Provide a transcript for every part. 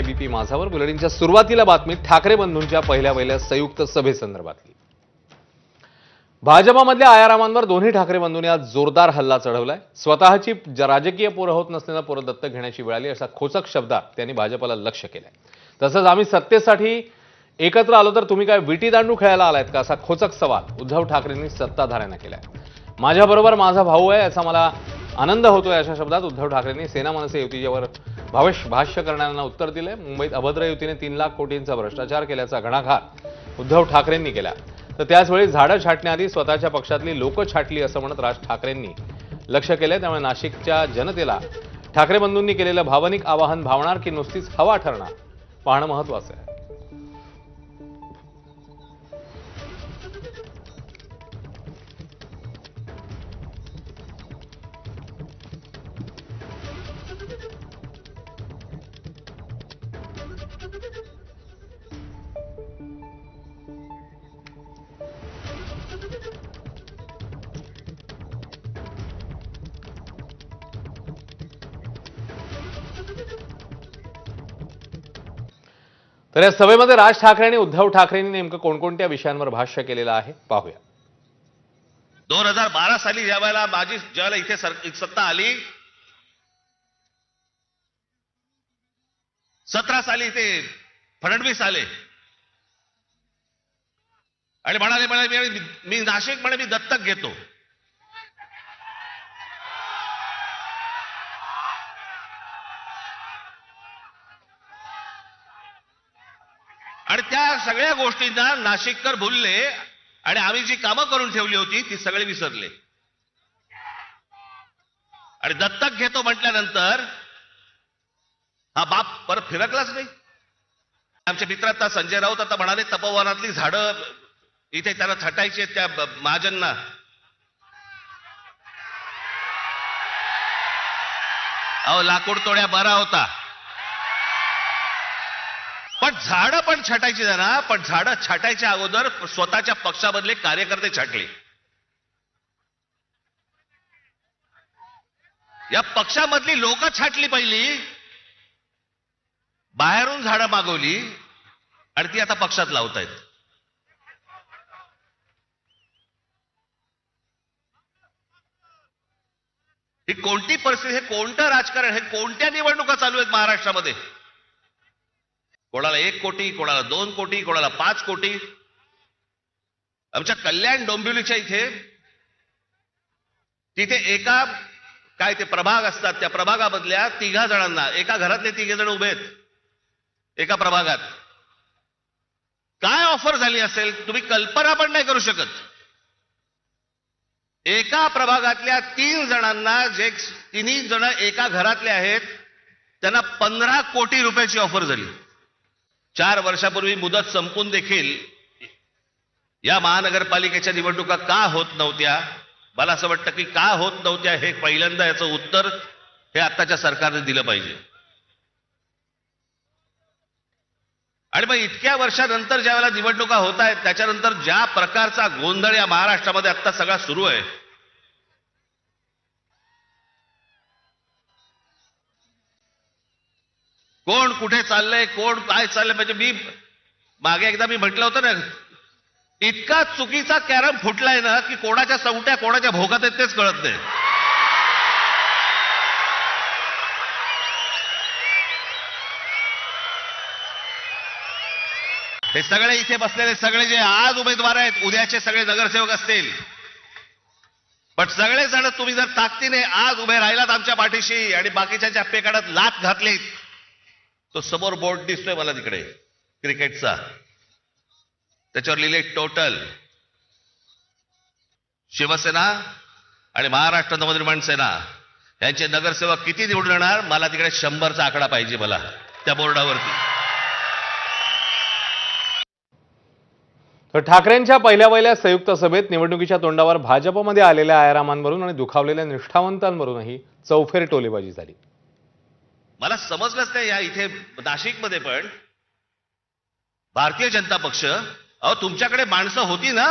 ABP माझावर बुलेटिनच्या सुरुवातीला बातमी ठाकरे बंधूंच्या पहिल्या संयुक्त सभेसंदर्भातली। भाजपामधल्या आयारामांवर दोन्ही ठाकरे बंधूंनी आज जोरदार हल्ला चढवलाय। स्वतःची राजकीय पोरं होत नसताना पोरं दत्तक घेण्याची वेळ आली अशा खोचक शब्दात त्यांनी भाजपाला लक्ष्य केलंय। तसंच आम्ही सत्तेसाठी एकत्र आलो तर तुम्ही काय विटी दांडू खेळायला आलायत का असा खोचक सवाल उद्धव ठाकरेंनी सत्ताधाऱ्यांना केलाय। माझ्याबरोबर माझा भाऊ आहे याचा मला आनंद होतोय अशा शब्दात उद्धव ठाकरेंनी सेना मनसे युतीवर भाष्य करणाऱ्यांना उत्तर दिले। मुंबईत अभद्र युतीने 3 लाख कोटींचा भ्रष्टाचार केल्याचा घणाघात उद्धव ठाकरेंनी केला। तर त्याचवेळी झाडं छाटण्याआधी स्वतःच्या पक्षातली लोक छाटली असं म्हणत राज ठाकरेंनी लक्ष केले। त्यामुळे नाशिकच्या जनतेला ठाकरे बंधूंनी केलेलं भावनिक आवाहन भावणार की नुसतीच हवा ठरणार पाहणं महत्त्वाचं आहे। तर या सभेमध्ये राज ठाकरे आणि उद्धव ठाकरेंनी नेमकं कोणकोणत्या विषयांवर भाष्य केलेलं आहे पाहूया। 2012 साली ज्यावेळेला ज्यावेळेला इथे सत्ता आली, 17 साली इथे फडणवीस आले आणि म्हणाले मी नाशिक मी दत्तक घेतो। आणि त्या सगळ्या गोष्टींना नाशिककर भुलले आणि आम्ही जी कामं करून ठेवली होती ती सगळे विसरले। आणि दत्तक घेतो म्हटल्यानंतर हा बाप परत फिरकलाच नाही। आमचे मित्र आता संजय राऊत आता म्हणाले तपोवनातली झाडं इथे त्यांना छटायची त्या महाजनना। अहो लाकूड तोड्या बरा होता, पण झाडं पण छाटायची ना। पण झाडं छाटायच्या अगोदर स्वतःच्या पक्षामधले कार्यकर्ते छाटले। या पक्षामधली लोक छाटली पहिली, बाहेरून झाडं मागवली आणि ती आता पक्षात लावतायत। ही कोणती परिस्थिती, हे कोणतं राजकारण, हे कोणत्या निवडणुका चालू आहेत महाराष्ट्रामध्ये? कोणाला 1 कोटी, कोणाला 2 कोटी, कोणाला 5 कोटी। आमच्या कल्याण डोंबिवलीच्या तिथे एका काय ते प्रभाग असतात, त्या प्रभागामधल्या 3 जणांना, एका घरातले 3 जण उभे आहेत एका प्रभागात। काय ऑफर झाली असेल तुम्ही कल्पना पण नाही करू शकत। एका प्रभागातल्या 3 जणांना, जे 3 जण एका घरातले आहेत, त्यांना 15 कोटी रुपयाची ऑफर झाली। 4 वर्षापूर्वी मुदत संपून देखील या महानगरपालिकेच्या निवडणुका का होत नव्हत्या? मला असं वाटतं की का होत नव्हत्या हे पहिल्यांदा याचं उत्तर हे आत्ताच्या सरकारने दिलं पाहिजे। आणि मग इतक्या वर्षानंतर ज्या वेळेला निवडणुका होत आहेत त्याच्यानंतर ज्या प्रकारचा गोंधळ या महाराष्ट्रामध्ये आत्ता सगळा सुरू आहे, कोण कुठे चाललंय, कोण काय चाललंय, म्हणजे मागे एकदा म्हटलं होतं ना, इतका चुकीचा कॅरम फुटलाय ना की कोणाच्या सवट्या कोणाच्या भोगात आहेत तेच कळत नाही। हे सगळे इथे बसलेले सगळे जे आज उमेदवार आहेत, उद्याचे सगळे नगरसेवक असतील, पण सगळेजण तुम्ही जर ताकदीने आज उभे राहिलात आमच्या पाठीशी आणि बाकीच्या पेकाडात लाथ घातलीत, तो समोर बोर्ड दिसतोय मला तिकडे क्रिकेटचा, त्याच्यावर लिहिले टोटल। शिवसेना आणि महाराष्ट्र नवनिर्माण सेना यांचे नगरसेवक किती निवडून येणार? मला तिकडे 100चा आकडा पाहिजे मला त्या बोर्डावरती। तर ठाकरेंच्या पहिल्या संयुक्त सभेत निवडणुकीच्या तोंडावर भाजपमध्ये आलेल्या आयरामांवरून आणि दुखावलेल्या निष्ठावंतांवरूनही चौफेर टोलेबाजी झाली। मला समजलंच नाही, या इथे नाशिकमध्ये पण भारतीय जनता पक्ष, अहो तुमच्याकडे माणसं होती ना,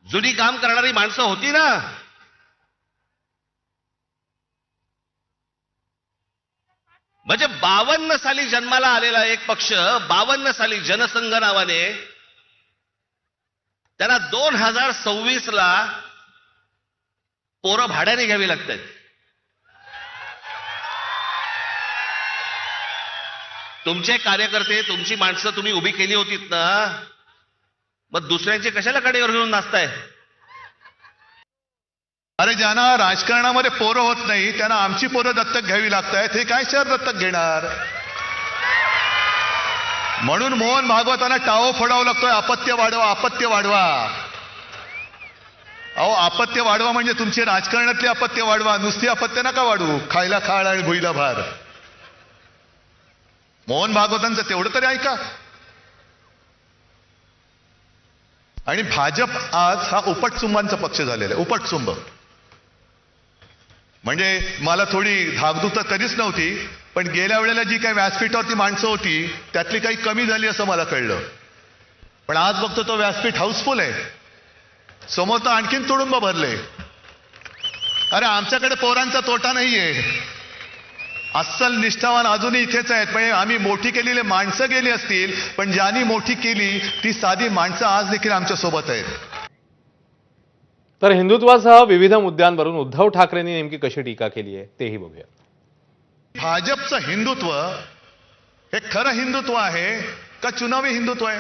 जुनी काम करणारी माणसं होती ना, म्हणजे 52 साली जन्माला आलेला एक पक्ष 52 साली जनसंघ नावाने त्यांना 2026 ला पोरं भाड्याने घ्यावी लागतात. तुमचे कार्यकर्ते तुमची माणसं तुम्ही उभी केली होतीत ना, मग दुसऱ्यांचे कशाला कडेवर घेऊन नाचताय? अरे ज्यांना राजकारणामध्ये पोरं होत नाही त्यांना आमची पोरं दत्तक घ्यावी लागतायत. हे काय शहर दत्तक घेणार? म्हणून मोहन भागवतांना टाओ फोडावं लागतोय, अपत्य वाढवा, अपत्य वाढवा. अहो अपत्य वाढवा म्हणजे तुमची राजकारणातली अपत्य वाढवा, नुसती अपत्य नका वाढवू. खायला खाळ आणि भुईला भार. मोहन भागवतांचं तेवढं तरी ऐका. आणि भाजप आज हा उपटचुंबांचा पक्ष झालेला आहे. उपटचुंब म्हणजे मला थोडी धाकधूक तर कधीच नव्हती, पण गेल्या वेळेला जी काही व्यासपीठावरती माणसं होती त्यातली काही कमी झाली असं मला कळलं. पण आज बघतो तो व्यासपीठ हाऊसफुल आहे. समोर तर आणखीन तुडुंब भरले. अरे आमच्याकडे पोरांचा तोटा नाहीये. अस्सल निष्ठावान अजूनही इथेच आहेत. म्हणजे आम्ही मोठी केलेली माणसं गेली असतील, पण ज्यांनी मोठी केली ती साधी माणसं आज देखील आमच्या सोबत आहेत. तर हिंदुत्वासह विविध मुद्द्यांवरून उद्धव ठाकरेंनी नेमकी कशी टीका केली आहे तेही बघूया. भाजपचं हिंदुत्व हे खरं हिंदुत्व आहे का चुनावी हिंदुत्व आहे?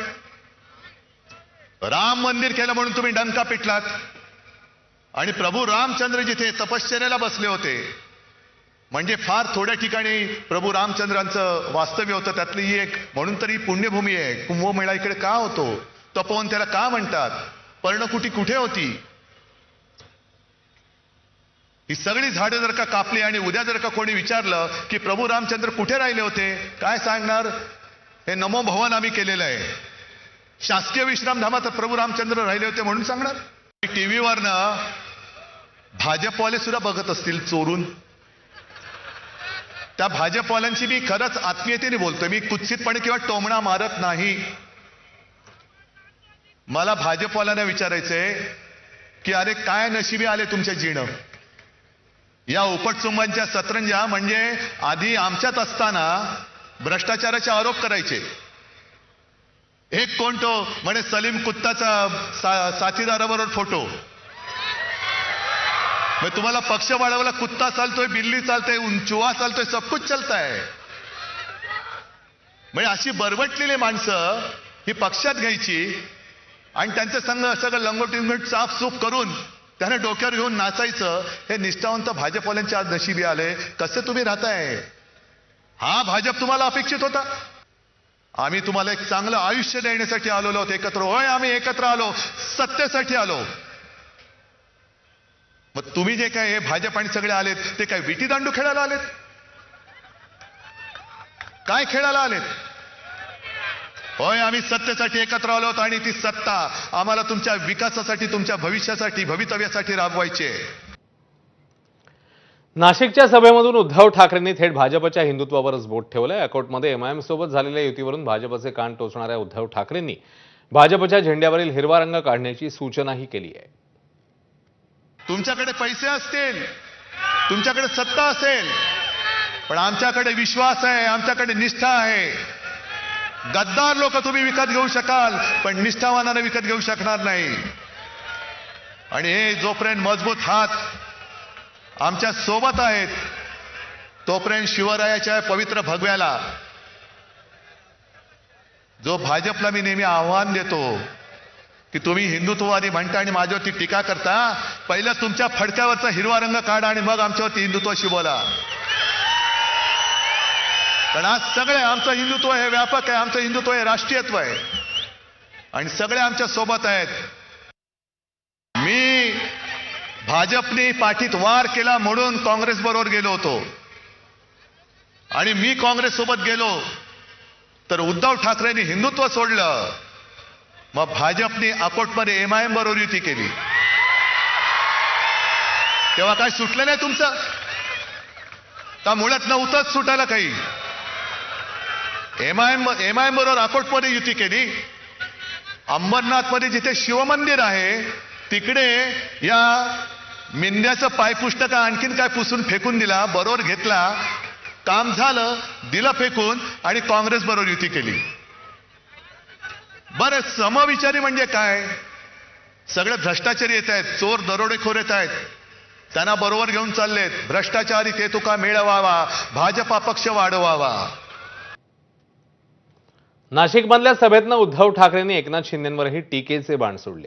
राम मंदिर केलं म्हणून तुम्ही डंका पिटलात आणि प्रभू रामचंद्र जिथे तपश्चर्याला बसले होते, म्हणजे फार थोड्या ठिकाणी प्रभू रामचंद्रांचं वास्तव्य होतं, त्यातली ही एक म्हणून तरी पुण्यभूमी आहे. कुंभमेळा इकडे का होतो? तपोवन त्याला का म्हणतात? पर्णकुटी कुठे होती? ही सगळी झाडं जर का कापली आणि उद्या जर का कोणी विचारलं की प्रभू रामचंद्र कुठे राहिले होते, काय सांगणार? हे नमो भवन आम्ही केलेलं आहे. शासकीय विश्रामधामात प्रभू रामचंद्र राहिले होते म्हणून सांगणार? टीव्हीवरनं भाजपवाले सुद्धा बघत असतील चोरून. त्या भाजपवाल्यांशी मी खरंच आत्मीयतेने बोलतोय. मी कुत्सितपणे किंवा टोमणा मारत नाही. मला भाजपवाल्यांना विचारायचंय की अरे काय नशिबी आले तुमच्या जीणं. या उपटचुंबांच्या सतरंजा म्हणजे आधी आमच्यात असताना भ्रष्टाचाराचे आरोप करायचे. एक कोण तो म्हणे सलीम कुत्ताचा साथीदाराबरोबर फोटो. मग तुम्हाला पक्ष वाढवला, कुत्ता चालतोय, बिल्ली चालतोय, चुहा चालतोय, सब कुछ चलता है. म्हणजे अशी बरबटलेली माणसं ही पक्षात घ्यायची आणि त्यांचे संघ सगळं लंगोटी साफसूफ करून त्यांना डोक्यावर घेऊन नाचायचं. हे निष्ठावंत भाजपवाल्यांच्या आज नशिबी आले. कसे तुम्ही राहताय? हा भाजप तुम्हाला अपेक्षित होता? आम्ही तुम्हाला एक चांगलं आयुष्य देण्यासाठी आलेलो आहोत एकत्र. होय आम्ही एकत्र आलो, सत्तेसाठी आलो. मग तुम्ही जे काय हे भाजप आणि सगळे आलेत ते काय विटी दांडू खेळायला आलेत? काय खेळायला आलेत? होय आम्ही सत्तेसाठी एकत्र आलो आहोत आणि ती सत्ता आम्हाला तुमच्या विकासासाठी, तुमच्या भविष्यासाठी, भवितव्यासाठी राबवायची आहे. नाशिकच्या सभेमधून उद्धव ठाकरेंनी थेट भाजपच्या हिंदुत्वावरच बोट ठेवलंय. अकोटमध्ये एमआयएम सोबत झालेल्या युतीवरून भाजपचे कान टोचणाऱ्या उद्धव ठाकरेंनी भाजपच्या झेंड्यावरील हिरवा रंग काढण्याची सूचनाही केली आहे. तुमच्याकडे पैसे असतील, तुमच्याकडे सत्ता असेल, पण आमच्याकडे विश्वास आहे, आमच्याकडे निष्ठा आहे. गद्दार लोक तुम्ही विकत घेऊ शकाल, पण निष्ठावानाने विकत घेऊ शकणार नाही. आणि हे जोपर्यंत मजबूत हात आमच्या सोबत आहेत तोपर्यंत शिवरायाच्या पवित्र भगव्याला, जो भाजपला मी नेहमी आव्हान देतो की तुम्ही हिंदुत्ववादी म्हणता आणि माझ्यावरती टीका करता, पहिलं तुमच्या फडक्यावरचा हिरवा रंग काढा आणि मग आमच्यावरती हिंदुत्वाशी बोला. कारण आज सगळे आमचं हिंदुत्व हे व्यापक आहे, आमचं हिंदुत्व हे राष्ट्रीयत्व आहे आणि सगळे आमच्या सोबत आहेत. मी भाजपने पाठीत वार केला म्हणून काँग्रेस बरोबर गेलो होतो आणि मी काँग्रेस सोबत गेलो तर उद्धव ठाकरेंनी हिंदुत्व सोडलं. मग भाजपने अकोटमध्ये एमआयएम बरोबर युती केली. तेव्हा काय सुटलं नाही तुमचं? का मुळात नव्हतंच सुटायला काही? एमआयएम बरोबर अकोटमध्ये युती केली. अंबरनाथमध्ये जिथे शिवमंदिर आहे तिकडे या मिंद्याचं पायपुष्ट का आणखीन काय पुसून फेकून दिला, बरोबर घेतला. काम झालं, दिलं फेकून आणि काँग्रेस बरोबर युती केली. बरं, समविचारी म्हणजे काय? सगळे भ्रष्टाचारी येत आहेत, चोर दरोडेखोर येत आहेत, त्यांना बरोबर घेऊन चाललेत. भ्रष्टाचारी ते तुका मिळवावा, भाजपा पक्ष वाढवावा. नाशिकमधल्या सभेतनं उद्धव ठाकरेंनी एकनाथ शिंदेंवरही टीकेचे बाण सोडले.